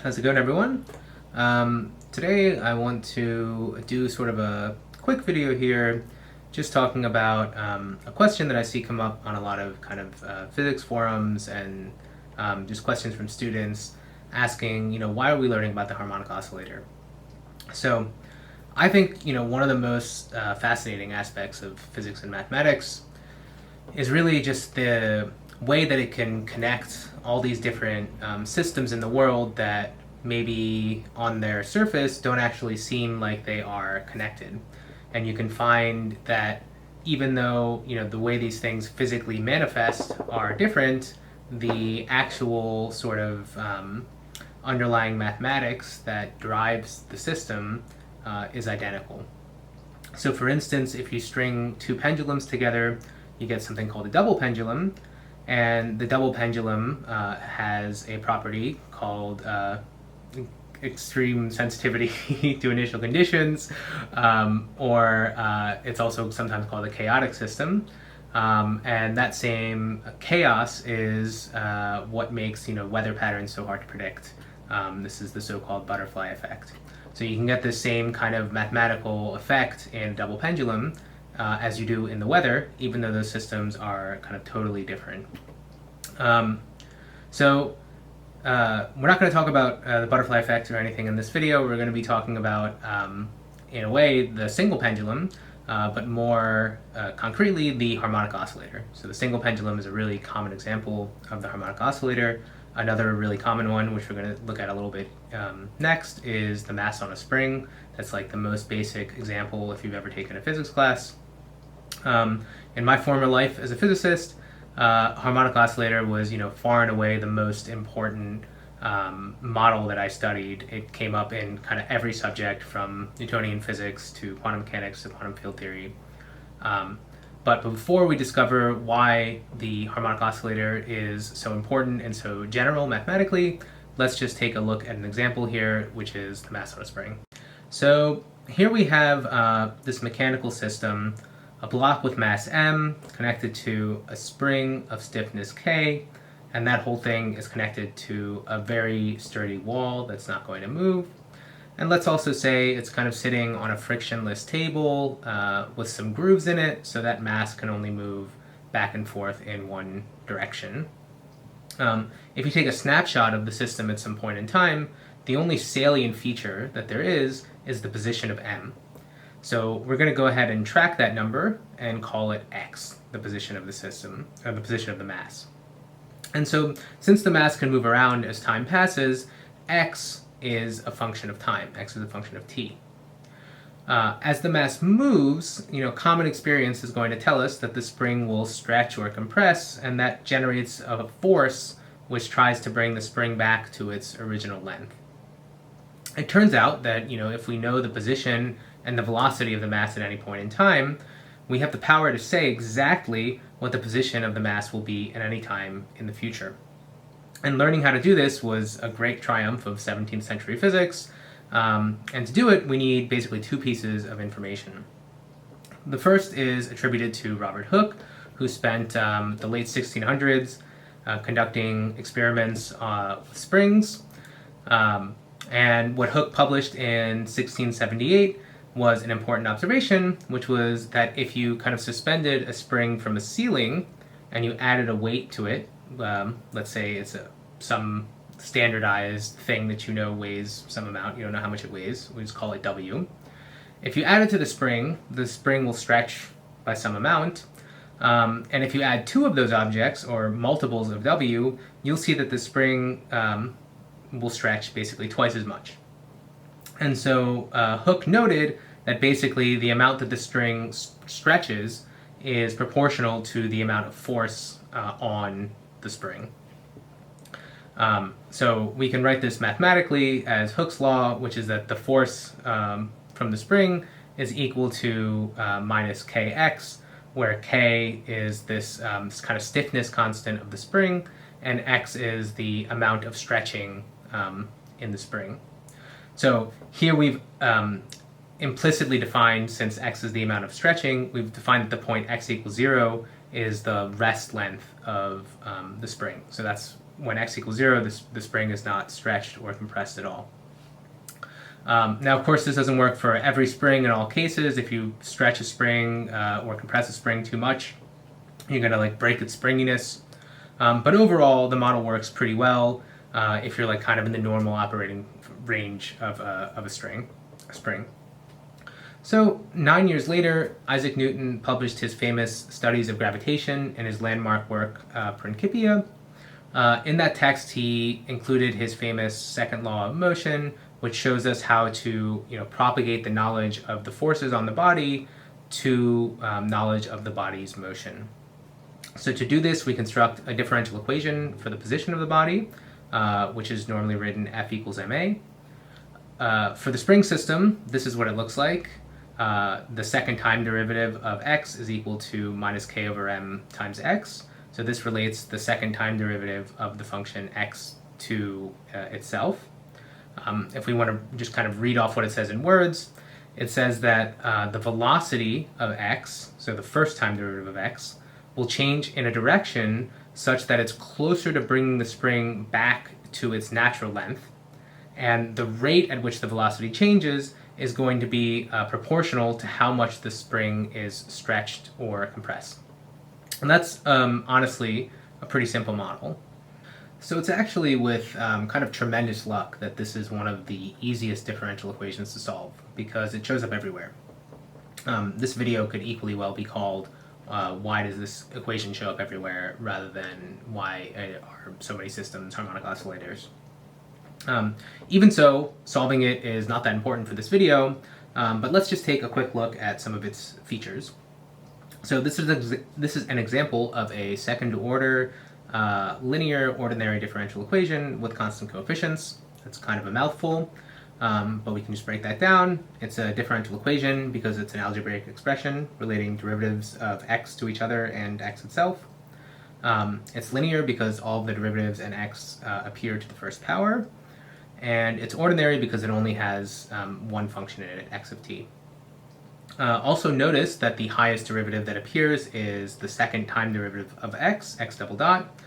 How's it going, everyone? Today I want to do sort of a quick video here, just talking about a question that I see come up on a lot of kind of physics forums and just questions from students asking, why are we learning about the harmonic oscillator? So I think, one of the most fascinating aspects of physics and mathematics is really just the way that it can connect all these different systems in the world that maybe on their surface don't actually seem like they are connected. And you can find that even though the way these things physically manifest are different, the actual sort of underlying mathematics that drives the system is identical. So for instance, if you string two pendulums together, you get something called a double pendulum, and the double pendulum has a property called extreme sensitivity to initial conditions, or it's also sometimes called a chaotic system. And that same chaos is what makes weather patterns so hard to predict. This is the so-called butterfly effect. So you can get the same kind of mathematical effect in a double pendulum as you do in the weather, even though those systems are kind of totally different. So we're not going to talk about the butterfly effect or anything in this video. We're going to be talking about, in a way, the single pendulum, but more concretely, the harmonic oscillator. So the single pendulum is a really common example of the harmonic oscillator. Another really common one, which we're going to look at a little bit next, is the mass on a spring. That's like the most basic example if you've ever taken a physics class. In my former life as a physicist, harmonic oscillator was, far and away the most important model that I studied. It came up in kind of every subject, from Newtonian physics to quantum mechanics to quantum field theory. But before we discover why the harmonic oscillator is so important and so general mathematically, let's just take a look at an example here, which is the mass on a spring. So here we have this mechanical system, a block with mass m connected to a spring of stiffness k, and that whole thing is connected to a very sturdy wall that's not going to move. And let's also say it's kind of sitting on a frictionless table with some grooves in it, so that mass can only move back and forth in one direction. If you take a snapshot of the system at some point in time, the only salient feature that there is the position of m. So we're going to go ahead and track that number and call it x, the position of the system, or the position of the mass. And so since the mass can move around as time passes, x is a function of time. X is a function of t. As the mass moves, common experience is going to tell us that the spring will stretch or compress, and that generates a force which tries to bring the spring back to its original length. It turns out that, if we know the position and the velocity of the mass at any point in time, we have the power to say exactly what the position of the mass will be at any time in the future. And learning how to do this was a great triumph of 17th century physics. And to do it, we need basically two pieces of information. The first is attributed to Robert Hooke, who spent the late 1600s conducting experiments with springs. And what Hooke published in 1678 was an important observation, which was that if you kind of suspended a spring from a ceiling and you added a weight to it, let's say it's some standardized thing that weighs some amount, you don't know how much it weighs, we just call it W. If you add it to the spring will stretch by some amount, and if you add two of those objects, or multiples of W, you'll see that the spring will stretch basically twice as much. And so Hooke noted that basically the amount that the string stretches is proportional to the amount of force on the spring. So we can write this mathematically as Hooke's law, which is that the force from the spring is equal to minus kx, where k is this kind of stiffness constant of the spring, and x is the amount of stretching in the spring. So here we've implicitly defined, since x is the amount of stretching, we've defined that the point x equals 0 is the rest length of the spring. So that's when x equals 0, the spring is not stretched or compressed at all. Now, of course, this doesn't work for every spring in all cases. If you stretch a spring or compress a spring too much, you're going to like break its springiness. But overall, the model works pretty well if you're like kind of in the normal operating range of a spring. So 9 years later, Isaac Newton published his famous Studies of Gravitation and his landmark work Principia. In that text, he included his famous second law of motion, which shows us how to propagate the knowledge of the forces on the body to knowledge of the body's motion. So to do this, we construct a differential equation for the position of the body, which is normally written F equals ma. For the spring system, this is what it looks like. The second time derivative of x is equal to minus k over m times x. So this relates the second time derivative of the function x to itself. If we want to just kind of read off what it says in words, it says that the velocity of x, so the first time derivative of x, will change in a direction such that it's closer to bringing the spring back to its natural length. And the rate at which the velocity changes is going to be proportional to how much the spring is stretched or compressed. And that's honestly a pretty simple model. So it's actually with kind of tremendous luck that this is one of the easiest differential equations to solve, because it shows up everywhere. This video could equally well be called why does this equation show up everywhere, rather than why are so many systems harmonic oscillators. Even so, solving it is not that important for this video, but let's just take a quick look at some of its features. So this is an example of a second order linear ordinary differential equation with constant coefficients. It's kind of a mouthful, but we can just break that down. It's a differential equation because it's an algebraic expression relating derivatives of x to each other and x itself. It's linear because all of the derivatives and x appear to the first power. And it's ordinary because it only has one function in it, x of t. Also notice that the highest derivative that appears is the second time derivative of x double dot,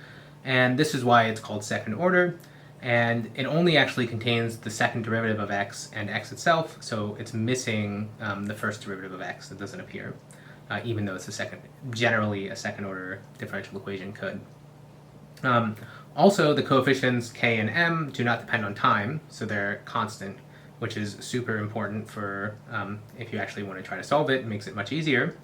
and this is why it's called second order, and it only actually contains the second derivative of x and x itself, so it's missing the first derivative of x that doesn't appear, even though it's generally a second order differential equation could. Also, the coefficients k and m do not depend on time, so they're constant, which is super important for if you actually want to try to solve it. It makes it much easier.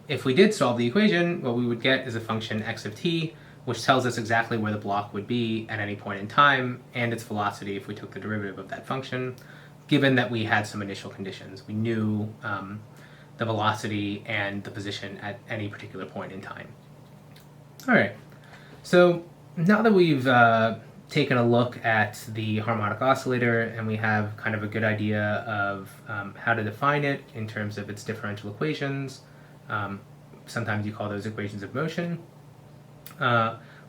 If we did solve the equation, what we would get is a function x of t, which tells us exactly where the block would be at any point in time, and its velocity if we took the derivative of that function, given that we had some initial conditions. We knew the velocity and the position at any particular point in time. All right, so now that we've taken a look at the harmonic oscillator and we have kind of a good idea of how to define it in terms of its differential equations, sometimes you call those equations of motion,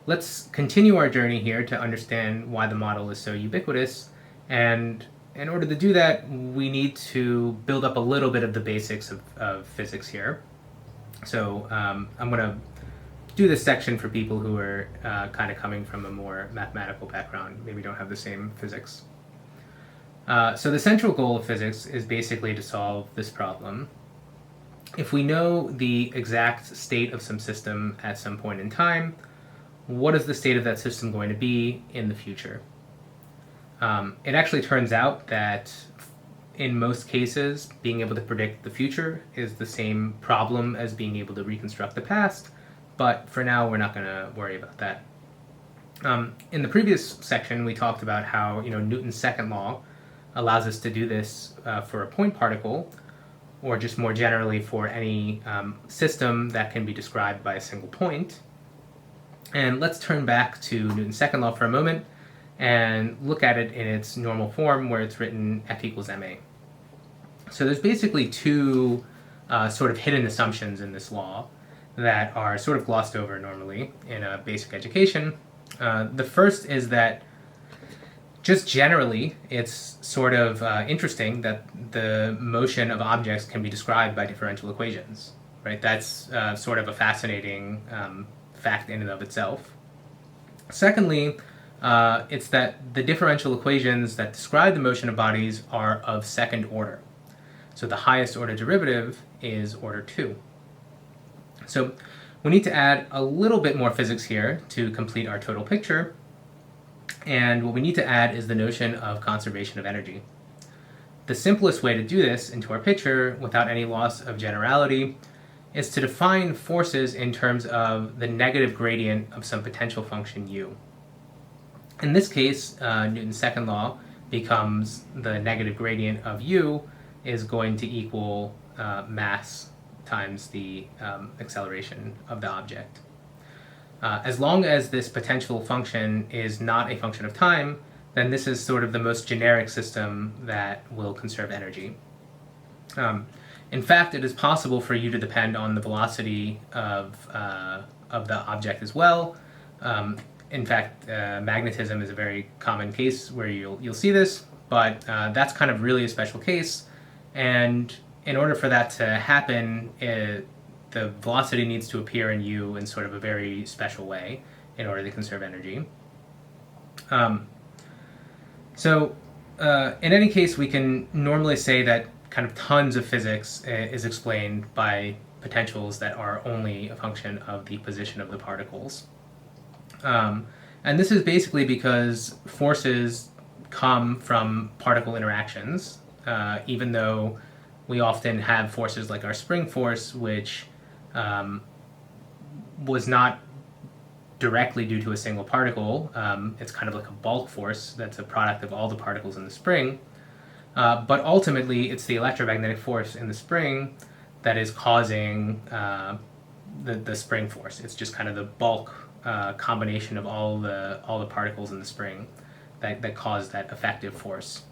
let's continue our journey here to understand why the model is so ubiquitous. And in order to do that, we need to build up a little bit of the basics of physics here. So I'm going to do this section for people who are kind of coming from a more mathematical background, maybe don't have the same physics. So the central goal of physics is basically to solve this problem. If we know the exact state of some system at some point in time, what is the state of that system going to be in the future? It actually turns out that in most cases, being able to predict the future is the same problem as being able to reconstruct the past, but for now we're not going to worry about that. In the previous section, we talked about how Newton's second law allows us to do this for a point particle, or just more generally for any system that can be described by a single point. And let's turn back to Newton's second law for a moment and look at it in its normal form where it's written F equals ma. So there's basically two sort of hidden assumptions in this law that are sort of glossed over normally in a basic education. The first is that just generally, it's sort of interesting that the motion of objects can be described by differential equations, right? That's sort of a fascinating fact in and of itself. Secondly, it's that the differential equations that describe the motion of bodies are of second order. So the highest order derivative is order 2. So we need to add a little bit more physics here to complete our total picture. And what we need to add is the notion of conservation of energy. The simplest way to do this into our picture without any loss of generality is to define forces in terms of the negative gradient of some potential function u. In this case, Newton's second law becomes the negative gradient of u is going to equal mass times the acceleration of the object. As long as this potential function is not a function of time, then this is sort of the most generic system that will conserve energy. In fact, it is possible for u to depend on the velocity of the object as well. In fact, magnetism is a very common case where you'll see this, but that's kind of really a special case. And in order for that to happen, the velocity needs to appear in u in sort of a very special way in order to conserve energy. In any case, we can normally say that kind of tons of physics is explained by potentials that are only a function of the position of the particles. And this is basically because forces come from particle interactions, even though we often have forces like our spring force, which was not directly due to a single particle. It's kind of like a bulk force that's a product of all the particles in the spring. But ultimately, it's the electromagnetic force in the spring that is causing the spring force. It's just kind of the bulk combination of all the particles in the spring that cause that effective force.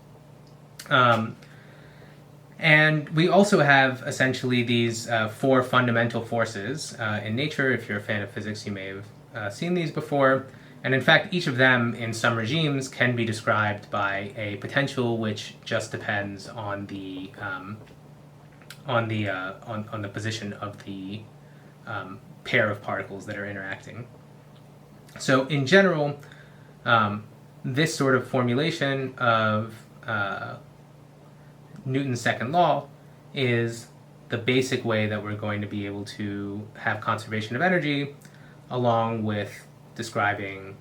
And we also have essentially these 4 fundamental forces in nature. If you're a fan of physics, you may have seen these before. And in fact, each of them in some regimes can be described by a potential which just depends on the position of the pair of particles that are interacting. So in general, this sort of formulation of Newton's second law is the basic way that we're going to be able to have conservation of energy along with describing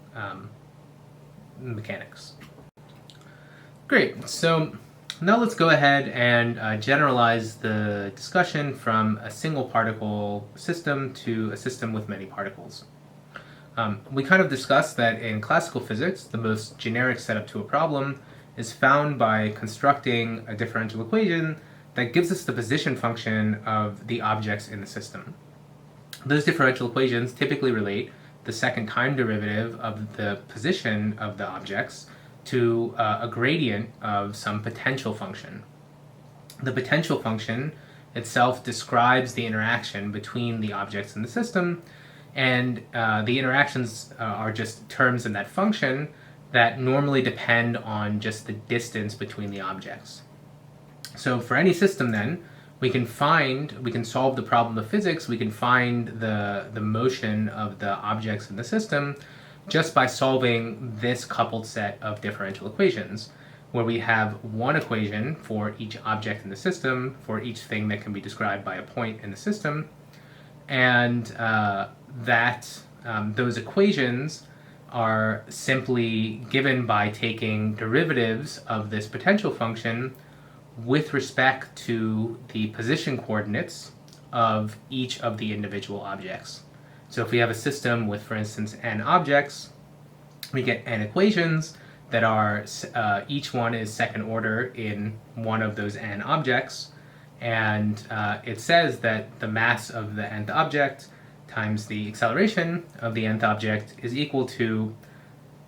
mechanics. Great, so now let's go ahead and generalize the discussion from a single particle system to a system with many particles. We kind of discussed that in classical physics, the most generic setup to a problem is found by constructing a differential equation that gives us the position function of the objects in the system. Those differential equations typically relate the second time derivative of the position of the objects to a gradient of some potential function. The potential function itself describes the interaction between the objects in the system, and the interactions are just terms in that function that normally depend on just the distance between the objects. So for any system then, we can solve the problem of physics, we can find the motion of the objects in the system just by solving this coupled set of differential equations, where we have one equation for each object in the system, for each thing that can be described by a point in the system, and those equations are simply given by taking derivatives of this potential function with respect to the position coordinates of each of the individual objects. So if we have a system with, for instance, n objects, we get n equations that are, each one is second order in one of those n objects, and it says that the mass of the nth object times the acceleration of the nth object is equal to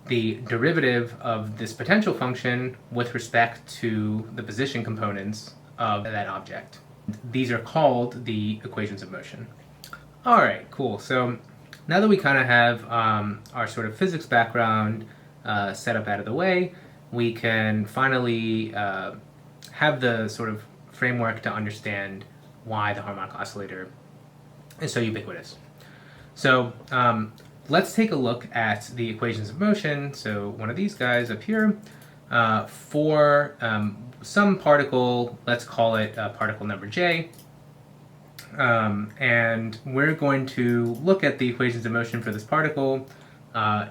the derivative of this potential function with respect to the position components of that object. These are called the equations of motion. All right, cool. So now that we kind of have our sort of physics background set up out of the way, we can finally have the sort of framework to understand why the harmonic oscillator is so ubiquitous. So let's take a look at the equations of motion. So one of these guys up here for some particle, let's call it particle number j. And we're going to look at the equations of motion for this particle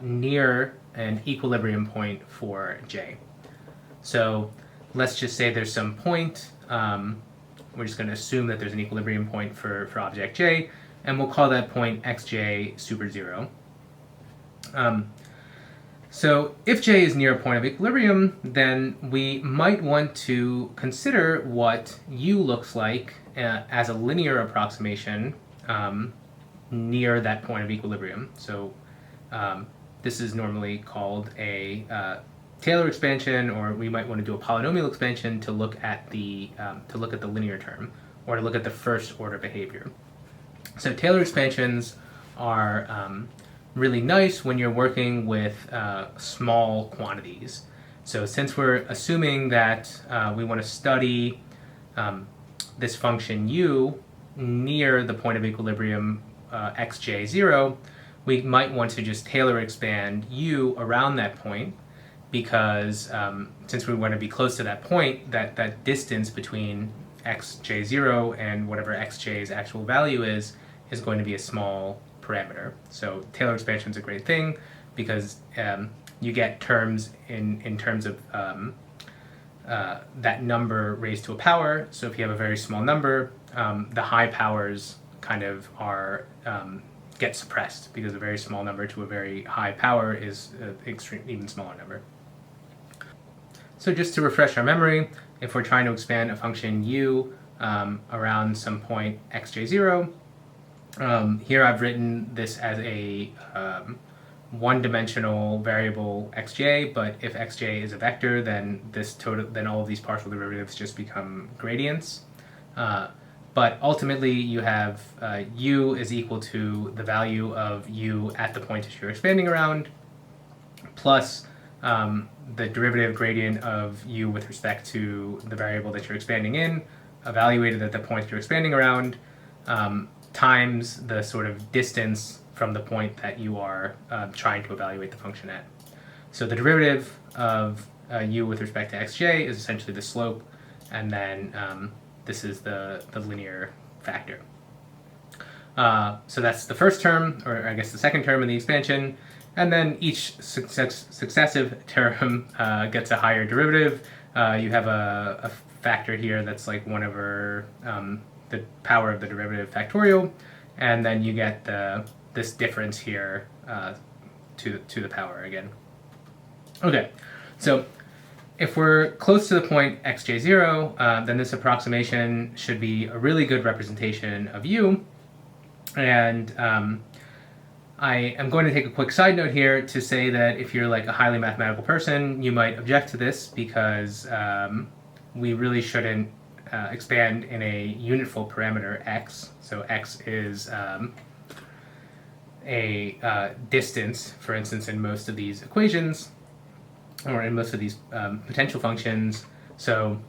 near an equilibrium point for j. So let's just say there's some point. We're just going to assume that there's an equilibrium point for object j, and we'll call that point xj super 0. So if j is near a point of equilibrium, then we might want to consider what u looks like as a linear approximation near that point of equilibrium. So this is normally called a Taylor expansion, or we might want to do a polynomial expansion to look at the linear term, or to look at the first order behavior. So Taylor expansions are really nice when you're working with small quantities. So since we're assuming that we want to study this function u near the point of equilibrium xj0, we might want to just Taylor expand u around that point, because since we want to be close to that point, that distance between xj0 and whatever xj's actual value is going to be a small parameter. So Taylor expansion is a great thing because you get terms in terms of that number raised to a power. So if you have a very small number, the high powers kind of are get suppressed, because a very small number to a very high power is an even smaller number. So just to refresh our memory, if we're trying to expand a function u around some point xj0, here I've written this as a one-dimensional variable xj, but if xj is a vector, then then all of these partial derivatives just become gradients. But ultimately, you have u is equal to the value of u at the point that you're expanding around, plus the derivative gradient of u with respect to the variable that you're expanding in, evaluated at the point you're expanding around, times the sort of distance from the point that you are trying to evaluate the function at. So the derivative of u with respect to xj is essentially the slope, and then this is the linear factor. So that's the first term, or I guess the second term in the expansion, and then each successive term gets a higher derivative. You have a factor here that's like 1 over the power of the derivative factorial, and then you get this difference here to the power again. Okay, so if we're close to the point xj0, then this approximation should be a really good representation of u. And I am going to take a quick side note here to say that if you're like a highly mathematical person, you might object to this, because we really shouldn't expand in a unitful parameter x. So x is a distance, for instance, in most of these equations, or in most of these potential functions. So,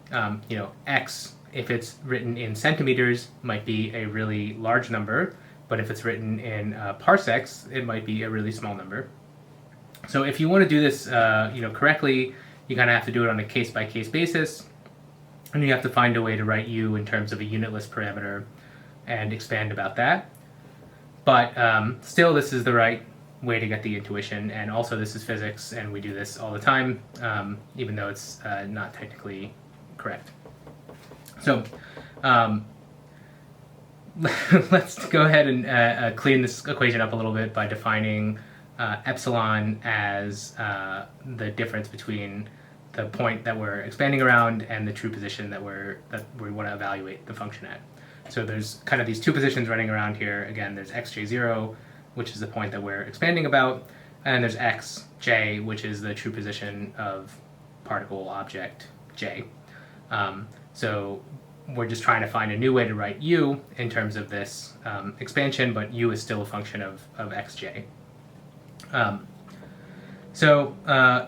x, if it's written in centimeters, might be a really large number, but if it's written in parsecs, it might be a really small number. So if you want to do this, correctly, you kind of have to do it on a case-by-case basis, and you have to find a way to write u in terms of a unitless parameter and expand about that. But still, this is the right way to get the intuition, and also this is physics, and we do this all the time, even though it's not technically correct. So let's go ahead and clean this equation up a little bit by defining epsilon as the difference between the point that we're expanding around and the true position that we want to evaluate the function at. So there's kind of these two positions running around here. Again, there's xj0, which is the point that we're expanding about, and there's xj, which is the true position of particle object j. So we're just trying to find a new way to write u in terms of this expansion, but u is still a function of xj. So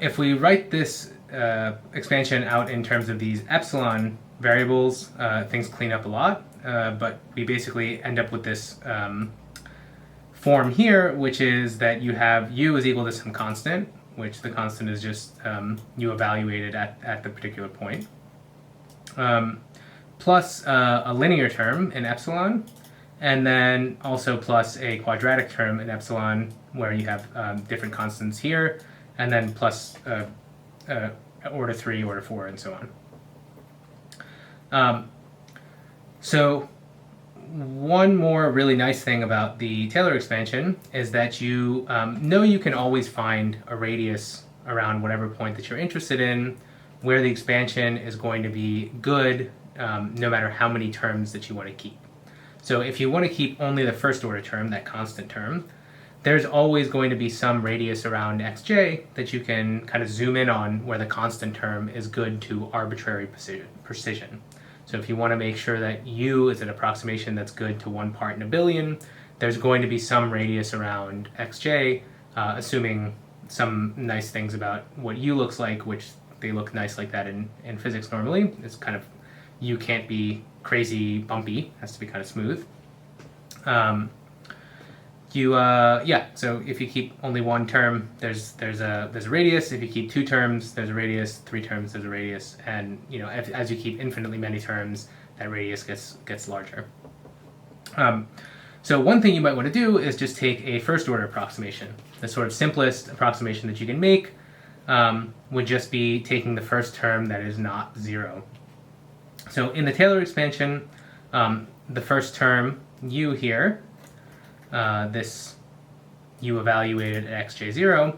if we write this expansion out in terms of these epsilon variables, things clean up a lot, but we basically end up with this form here, which is that you have u is equal to some constant, which the constant is just you evaluated at the particular point, plus a linear term in epsilon, and then also plus a quadratic term in epsilon, where you have different constants here, and then plus order 3, order 4, and so on. So one more really nice thing about the Taylor expansion is that you know you can always find a radius around whatever point that you're interested in, where the expansion is going to be good no matter how many terms that you want to keep. So if you want to keep only the first order term, that constant term, there's always going to be some radius around xj that you can kind of zoom in on where the constant term is good to arbitrary precision. So if you want to make sure that u is an approximation that's good to 1 part in a billion, there's going to be some radius around xj, assuming some nice things about what u looks like, which they look nice like that in physics normally. It's kind of, u can't be crazy bumpy, it has to be kind of smooth. So if you keep only one term, there's a radius. If you keep 2 terms, there's a radius. 3 terms, there's a radius. And as you keep infinitely many terms, that radius gets larger. So one thing you might want to do is just take a first order approximation. The sort of simplest approximation that you can make would just be taking the first term that is not 0. So in the Taylor expansion, the first term, u here, this u evaluated at xj0,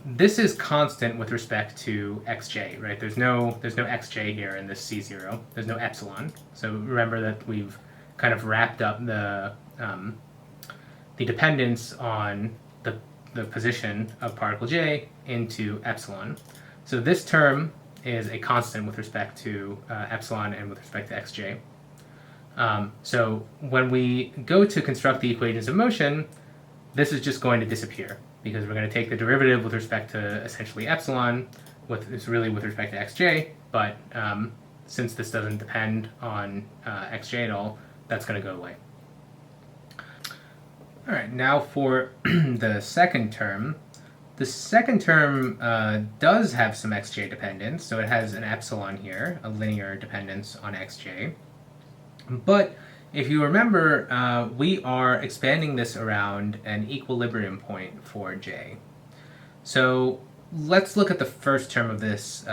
this is constant with respect to xj, right? There's no xj here in this c0. There's no epsilon. So remember that we've kind of wrapped up the dependence on the position of particle j into epsilon. So this term is a constant with respect to epsilon and with respect to xj. So when we go to construct the equations of motion, this is just going to disappear because we're going to take the derivative with respect to essentially epsilon, it's really with respect to xj, but since this doesn't depend on xj at all, that's going to go away. All right, now for the second term. The second term does have some xj dependence, so it has an epsilon here, a linear dependence on xj. But if you remember, we are expanding this around an equilibrium point for j. So let's look at the first term of this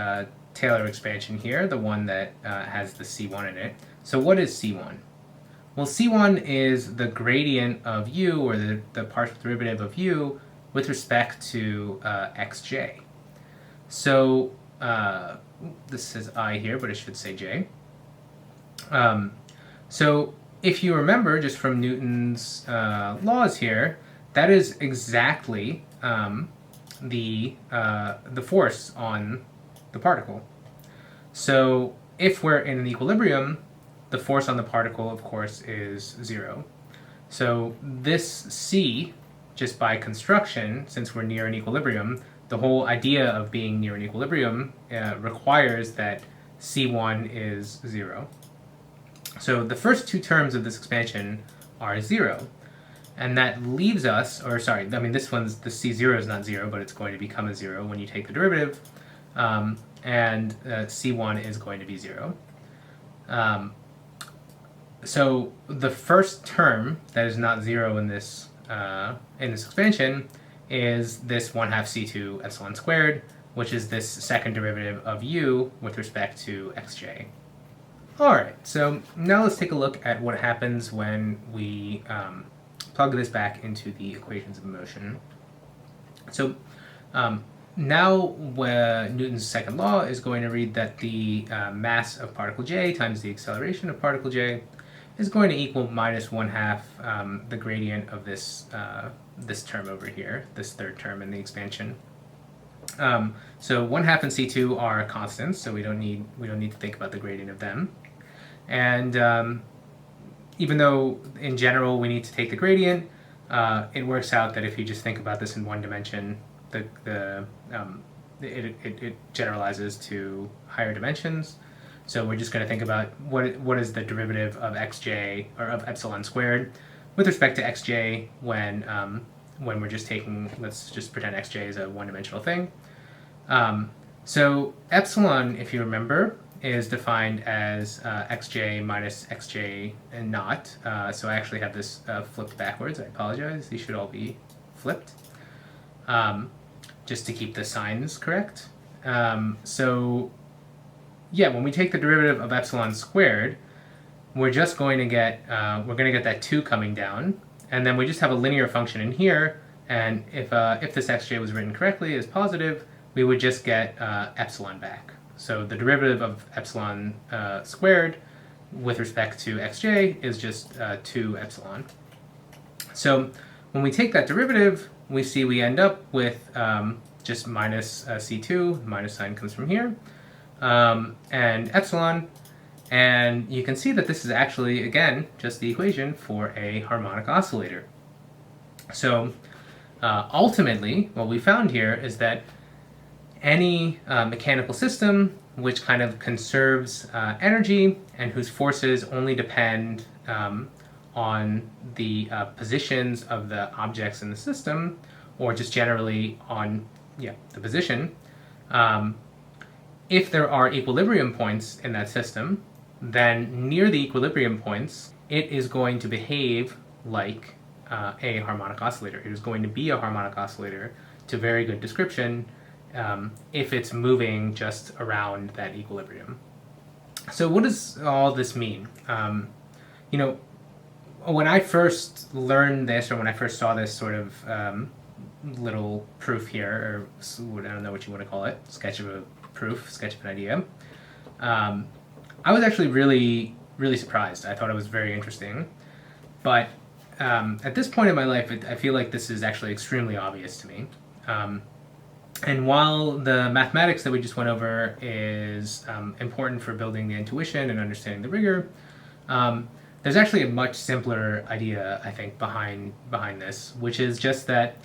Taylor expansion here, the one that has the c1 in it. So what is c1? Well, c1 is the gradient of u, or the partial derivative of u, with respect to xj. So this says I here, but it should say j. So if you remember just from Newton's laws here, that is exactly the force on the particle. So if we're in an equilibrium, the force on the particle, of course, is 0. So this c, just by construction, since we're near an equilibrium, the whole idea of being near an equilibrium requires that c1 is 0. So the first 2 terms of this expansion are 0. And that leaves us, or sorry, I mean this one's, the c0 is not 0, but it's going to become a 0 when you take the derivative. And c1 is going to be 0. So the first term that is not 0 in this expansion is this 1/2 c2 epsilon squared, which is this second derivative of u with respect to xj. Alright, so now let's take a look at what happens when we plug this back into the equations of motion. So now Newton's second law is going to read that the mass of particle j times the acceleration of particle j is going to equal minus 1/2 the gradient of this term over here, this third term in the expansion. So 1/2 and c2 are constants, so we don't need to think about the gradient of them. And even though in general we need to take the gradient, it works out that if you just think about this in one dimension, it generalizes to higher dimensions. So we're just going to think about what is the derivative of xj, or of epsilon squared. with respect to xj when we're just taking, let's just pretend xj is a one-dimensional thing. So epsilon, if you remember, is defined as xj minus xj and naught. So I actually have this flipped backwards. I apologize. These should all be flipped, just to keep the signs correct. So yeah, when we take the derivative of epsilon squared, we're just going to get that 2 coming down, and then we just have a linear function in here. And if this xj was written correctly as positive, we would just get epsilon back. So the derivative of epsilon squared with respect to xj is just 2 epsilon. So when we take that derivative, we see we end up with just minus c2, minus sign comes from here, and epsilon. And you can see that this is actually, again, just the equation for a harmonic oscillator. So ultimately, what we found here is that any mechanical system which kind of conserves energy and whose forces only depend on the positions of the objects in the system, or just generally on the position, if there are equilibrium points in that system, then near the equilibrium points, it is going to behave like a harmonic oscillator. It is going to be a harmonic oscillator to very good description if it's moving just around that equilibrium. So what does all this mean? When I first learned this, or when I first saw this sort of little proof here, or I don't know what you want to call it, sketch of a proof, sketch of an idea, I was actually really, really surprised. I thought it was very interesting. But at this point in my life, I feel like this is actually extremely obvious to me. And while the mathematics that we just went over is important for building the intuition and understanding the rigor, there's actually a much simpler idea, I think, behind this, which is just that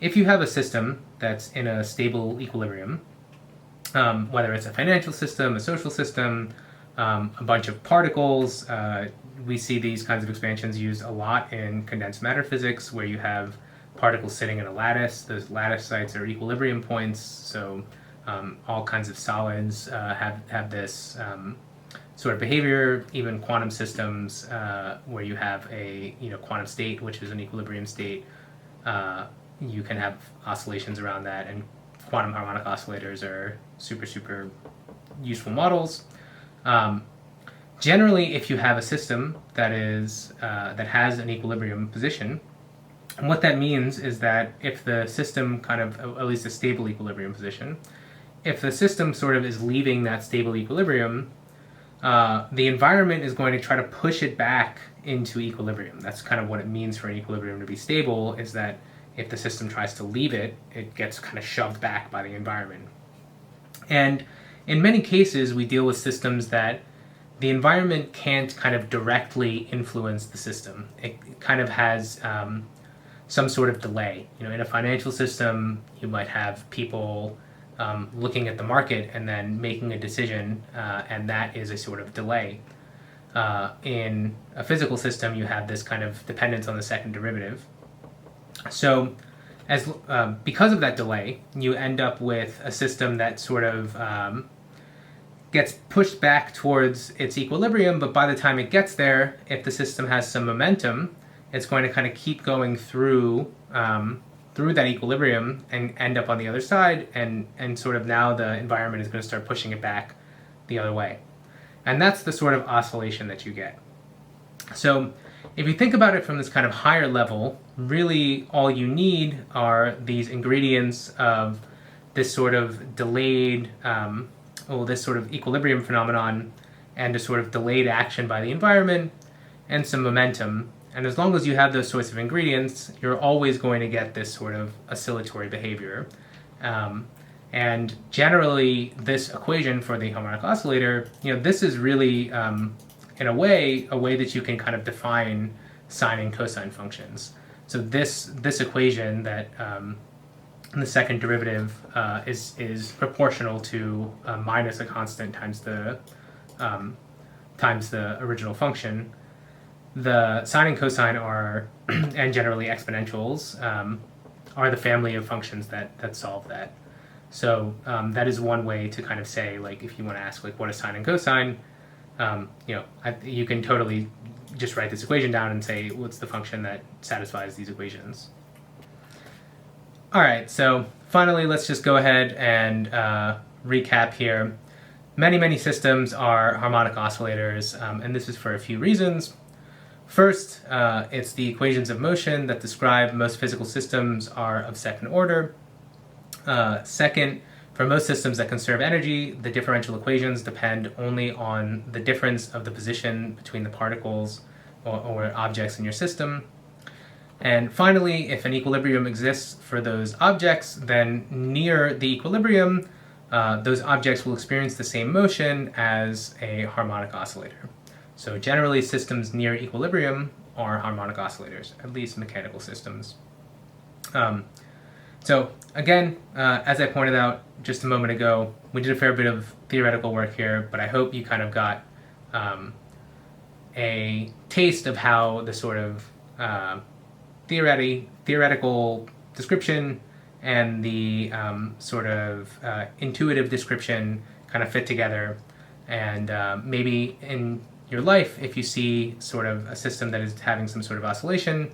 if you have a system that's in a stable equilibrium, whether it's a financial system, a social system, a bunch of particles, we see these kinds of expansions used a lot in condensed matter physics, where you have particles sitting in a lattice. Those lattice sites are equilibrium points, so all kinds of solids have this sort of behavior. Even quantum systems, where you have a quantum state, which is an equilibrium state, you can have oscillations around that, and quantum harmonic oscillators are super useful models. Generally, if you have a system that has an equilibrium position, what that means is that if the system kind of, at least a stable equilibrium position, if the system sort of is leaving that stable equilibrium, the environment is going to try to push it back into equilibrium. That's kind of what it means for an equilibrium to be stable, is that if the system tries to leave it, it gets kind of shoved back by the environment. And in many cases, we deal with systems that the environment can't kind of directly influence the system. It kind of has some sort of delay. In a financial system, you might have people looking at the market and then making a decision, and that is a sort of delay. In a physical system, you have this kind of dependence on the second derivative. So because of that delay, you end up with a system that sort of gets pushed back towards its equilibrium, but by the time it gets there, if the system has some momentum, it's going to kind of keep going through that equilibrium and end up on the other side, and sort of now the environment is going to start pushing it back the other way. And that's the sort of oscillation that you get. So if you think about it from this kind of higher level, really all you need are these ingredients of this sort of delayed, this sort of equilibrium phenomenon, and a sort of delayed action by the environment, and some momentum. And as long as you have those sorts of ingredients, you're always going to get this sort of oscillatory behavior. And generally, this equation for the harmonic oscillator, this is really, in a way that you can kind of define sine and cosine functions. So this equation that the second derivative is proportional to minus a constant times the original function. the sine and cosine are, and generally exponentials, are the family of functions that solve that. So that is one way to kind of say, like, if you want to ask, like, what is sine and cosine, you can totally just write this equation down and say, what's the function that satisfies these equations? All right, so finally, let's just go ahead and recap here. Many systems are harmonic oscillators, and this is for a few reasons. First, it's the equations of motion that describe most physical systems are of second order. Second, for most systems that conserve energy, the differential equations depend only on the difference of the position between the particles or objects in your system. And finally, if an equilibrium exists for those objects, then near the equilibrium, those objects will experience the same motion as a harmonic oscillator. So generally, systems near equilibrium are harmonic oscillators, at least mechanical systems. So again, as I pointed out just a moment ago, we did a fair bit of theoretical work here, but I hope you kind of got a taste of how the sort of theoretical description and the sort of intuitive description kind of fit together. And maybe in your life, if you see sort of a system that is having some sort of oscillation,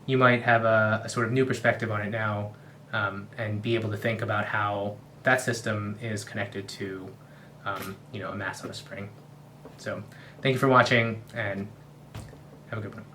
you might have a sort of new perspective on it now, and be able to think about how that system is connected to a mass on a spring. So thank you for watching, and have a good one.